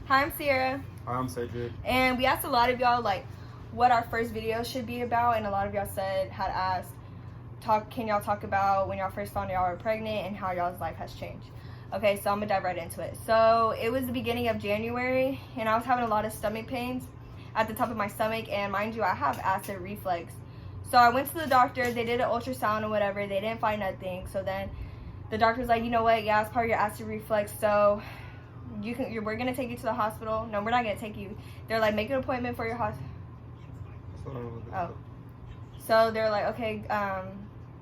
Hi, I'm Sierra. Hi, I'm Cedric. And we asked a lot of y'all like what our first video should be about, and a lot of y'all had asked, can y'all talk about when y'all first found y'all were pregnant and how y'all's life has changed. Okay, so I'm gonna dive right into it. So it was the beginning of January, and I was having a lot of stomach pains at the top of my stomach, and mind you, I have acid reflux. So I went to the doctor. They did an ultrasound or whatever. They didn't find nothing. So then the doctor's like, you know what? Yeah, it's part of your acid reflux. So we're gonna take you to the hospital. No, we're not gonna take you. They're like, make an appointment for your hospital. Oh, so they're like, okay,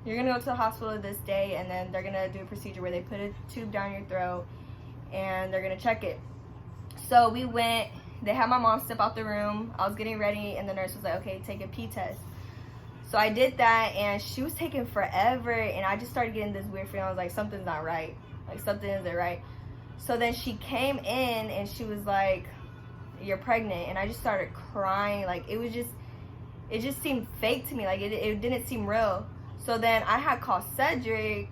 you're gonna go to the hospital this day, and then they're gonna do a procedure where they put a tube down your throat, and they're gonna check it. So we went. They had my mom step out the room. I was getting ready, and the nurse was like, okay, take a pee test. So I did that, and she was taking forever, and I just started getting this weird feeling. I was like, something's not right. Like, something isn't right. So then she came in, and she was like, you're pregnant. And I just started crying. Like, it just seemed fake to me. Like, it didn't seem real. So then I had called Cedric,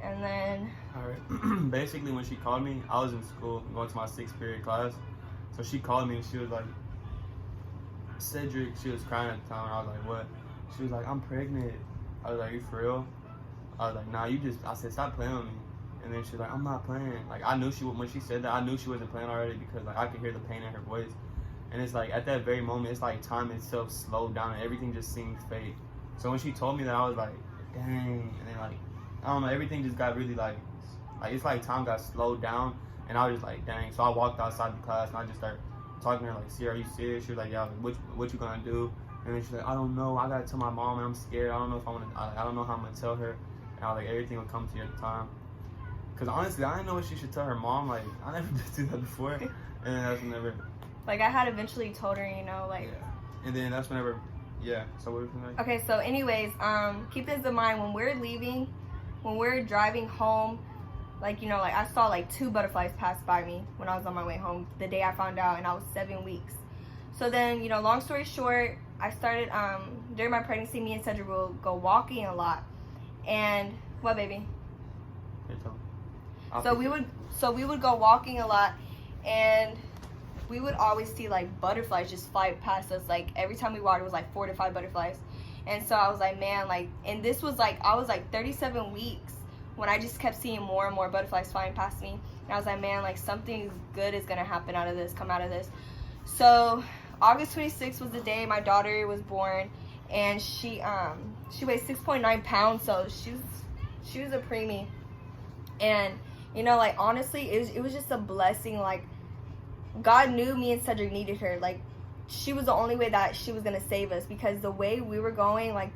and then... All right. Basically, when she called me, I was in school, going to my 6th period class. So she called me, and she was like, Cedric, she was crying at the time. I was like, what? She was like, I'm pregnant. I was like, you for real? I was like, nah, I said, stop playing with me. And then she was like, I'm not playing. Like, I knew when she said that, I knew she wasn't playing already, because like I could hear the pain in her voice. And it's like, at that very moment, it's like time itself slowed down and everything just seemed fake. So when she told me that, I was like, dang. And then like, I don't know, everything just got really like it's like time got slowed down, and I was just like, dang. So I walked outside the class, and I just started talking to her like, Sierra, are you serious? She was like, yeah, what you gonna do? And then she's like, I don't know. I gotta tell my mom, and I'm scared. I don't know if I don't know how I'm gonna tell her. And I was like, everything will come to you at the time. Cause honestly, I didn't know what she should tell her mom. Like, I never been through that before, and then that's whenever. Like, I had eventually told her, you know, like. Yeah. And then that's whenever. Yeah. So what was it like? Okay. So, anyways, keep this in mind when we're leaving, when we're driving home. Like, you know, like I saw like 2 butterflies pass by me when I was on my way home the day I found out, and I was 7 weeks. So then, you know, long story short, I started during my pregnancy, me and Cedric will go walking a lot. And what, baby? So we would go walking a lot, and we would always see like butterflies just fly past us. Like every time we walked, it was like 4 to 5 butterflies. And so I was like, man, like, and this was like, I was like 37 weeks when I just kept seeing more and more butterflies flying past me. And I was like, man, like something good is gonna happen out of this, come out of this. So August 26th was the day my daughter was born, and she weighs 6.9 pounds, so she was a preemie. And you know, like, honestly, it was just a blessing. Like, God knew me and Cedric needed her. Like, she was the only way that she was gonna save us, because the way we were going, like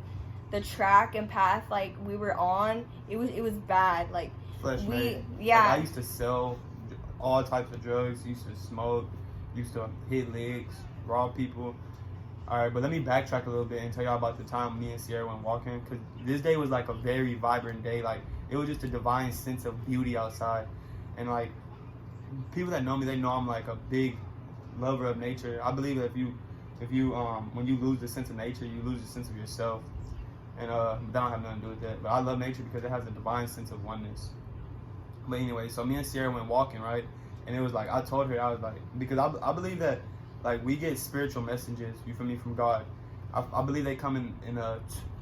the track and path like we were on, it was bad. Like, Flesh made. Yeah. Like, I used to sell all types of drugs, used to smoke, used to hit licks, rob people. All right, but let me backtrack a little bit and tell y'all about the time me and Sierra went walking, because this day was like a very vibrant day. Like, it was just a divine sense of beauty outside. And like, people that know me, they know I'm like a big lover of nature. I believe that if you when you lose the sense of nature, you lose the sense of yourself. And that don't have nothing to do with that. But I love nature because it has a divine sense of oneness. But anyway, so me and Sierra went walking, right? And it was like, I told her, I was like, because I believe that like we get spiritual messages, you feel me, from God. I believe they come in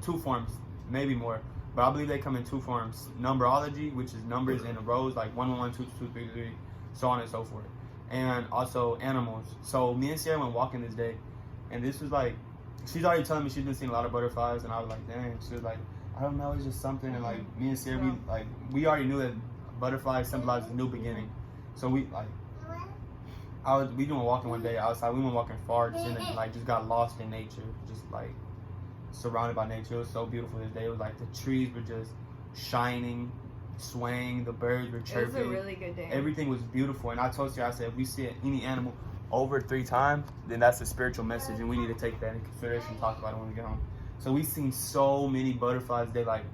2 forms, maybe more. But I believe they come in 2 forms. Numberology, which is numbers in rows, like 1, 1, 1, 2, 2, 3, 3, so on and so forth. And also animals. So me and Sierra went walking this day, and this was like, she's already telling me she's been seeing a lot of butterflies, and I was like, dang. She was like, I don't know, it's just something. And like, me and Sierra, we already knew that butterflies symbolize a new beginning. So we doing walking one day outside. We went walking far, just just got lost in nature, just like surrounded by nature. It was so beautiful this day. It was like the trees were just shining, swaying, the birds were chirping. It was a really good day. Everything was beautiful. And I told you, I said, if we see any animal over 3 times, then that's a spiritual message, and we need to take that into consideration and talk about it when we get home. So we seen so many butterflies. They like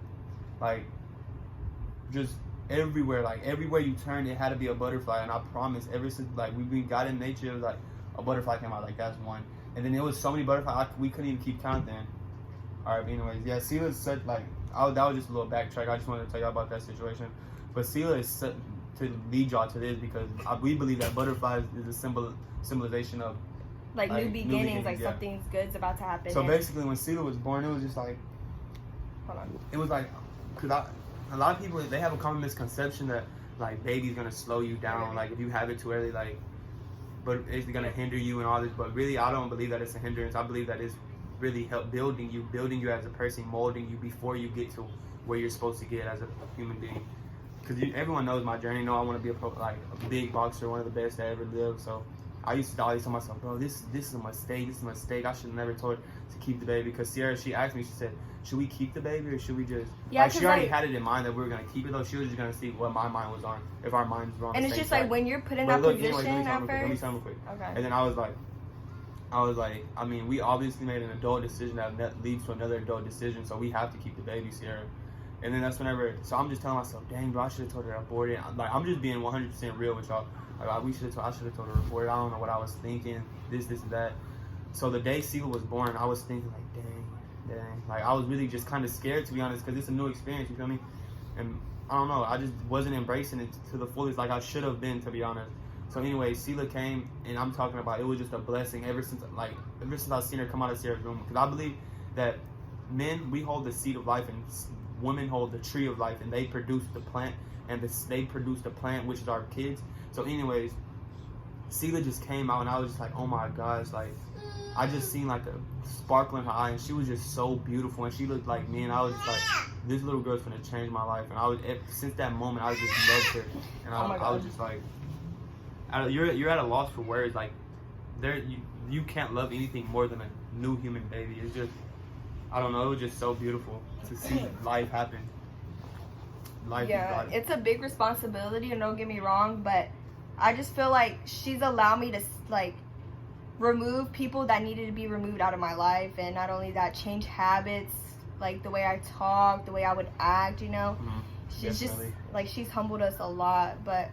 just everywhere. Like, everywhere you turned, it had to be a butterfly. And I promise, ever since like we got in nature, it was like a butterfly came out. Like, that's one. And then there was so many butterflies, we couldn't even keep count then. All right, but anyways, yeah, Sela is such, like, that was just a little backtrack. I just wanted to tell you about that situation. But Sela is such, to lead y'all to this because we believe that butterflies is a symbolization of like new beginnings, like yeah. something's good's about to happen. So basically, when Sela was born, it was just like, hold on. It was like, cause a lot of people they have a common misconception that like baby's gonna slow you down, like if you have it too early, like, but it's gonna hinder you and all this. But really, I don't believe that it's a hindrance. I believe that it's really help building you as a person, molding you before you get to where you're supposed to get as a human being. Because everyone knows my journey. I want to be a big boxer, one of the best that ever lived. So I used to always tell myself, bro, this is a mistake. This is a mistake. I should have never told her to keep the baby. Because Sierra, she asked me, she said, should we keep the baby or should we just? Yeah, like, she already had it in mind that we were gonna keep it though. She was just gonna see what my mind was on, if our minds were on. And the it's same just track. like when you're put in But that look, position anyways, at first. let me tell real quick. Okay. And then I was like, I mean, we obviously made an adult decision that leads to another adult decision, so we have to keep the baby, Sierra. And then that's whenever, so I'm just telling myself, dang, bro, I should have told her to abort it. Like, I'm just being 100% real with y'all. Like, I should have told her to abort it. I don't know what I was thinking, this, and that. So the day Sela was born, I was thinking, like, dang. Like, I was really just kind of scared, to be honest, because it's a new experience, you feel me? And I don't know, I just wasn't embracing it to the fullest like I should have been, to be honest. So anyway, Sela came, and I'm talking about it was just a blessing ever since I've seen her come out of Sierra's room. Because I believe that men, we hold the seed of life, and women hold the tree of life, and they produce the plant, and they produce the plant, which is our kids. So anyways, Sela just came out, and I was just like, oh my gosh, like, I just seen like a sparkle in her eye, and she was just so beautiful, and she looked like me, and I was just like, this little girl's gonna change my life. And I was, since that moment, I just loved her, and I was just like, you're at a loss for words. Like, you can't love anything more than a new human baby. It's just, I don't know, it was just so beautiful to see life happen. Yeah, it's a big responsibility, and don't get me wrong, but I just feel like she's allowed me to like remove people that needed to be removed out of my life, and not only that, change habits, like the way I talk, the way I would act, you know. She's definitely just like, she's humbled us a lot. But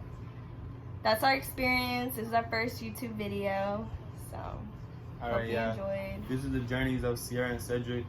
that's our experience. This is our first YouTube video, so hope you enjoyed. This is the journeys of Sierra and Cedric.